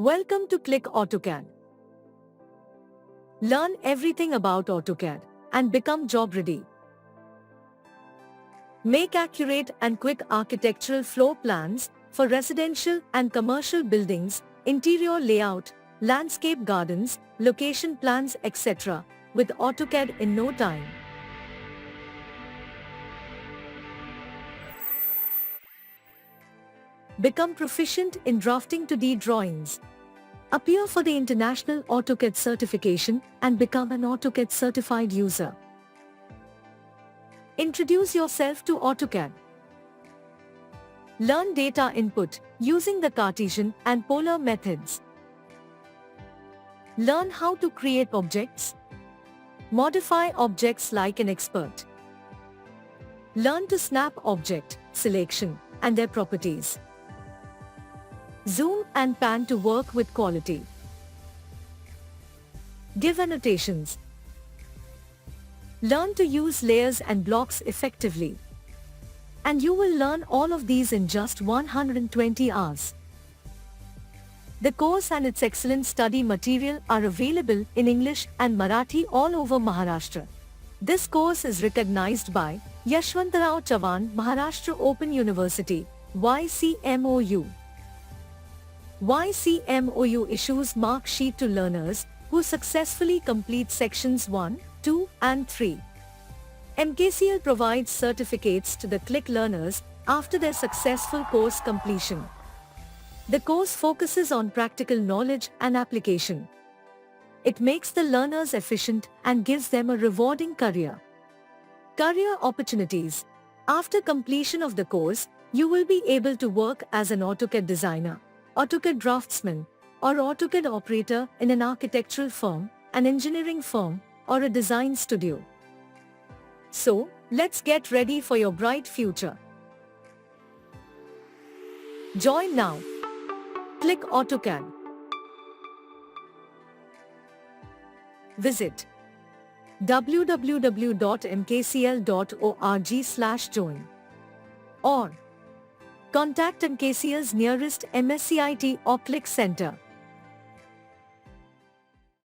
Welcome to KLiC AutoCAD. Learn everything about AutoCAD and become job ready. Make accurate and quick architectural floor plans for residential and commercial buildings, interior layout, landscape gardens, location plans, etc. with AutoCAD in no time. Become proficient in drafting 2D drawings. Appear for the International AutoCAD certification and become an AutoCAD certified user. Introduce yourself to AutoCAD. Learn data input using the Cartesian and polar methods. Learn how to create objects. Modify objects like an expert. Learn to snap object selection and their properties. Zoom and pan to work with quality. Give annotations. Learn to use layers and blocks effectively. And you will learn all of these in just 120 hours. The course and its excellent study material are available in English and Marathi all over Maharashtra. This course is recognized by Yashwantrao Chavan Maharashtra Open University, YCMOU. YCMOU issues mark sheet to learners who successfully complete sections 1, 2 and 3. MKCL provides certificates to the KLiC learners after their successful course completion. The course focuses on practical knowledge and application. It makes the learners efficient and gives them a rewarding career. Career opportunities. After completion of the course, you will be able to work as an AutoCAD designer, AutoCAD draftsman, or AutoCAD operator in an architectural firm, an engineering firm, or a design studio. So, let's get ready for your bright future. Join now. KLiC AutoCAD. Visit www.mkcl.org/join or contact MKCL's nearest MSCIT or KLiC center.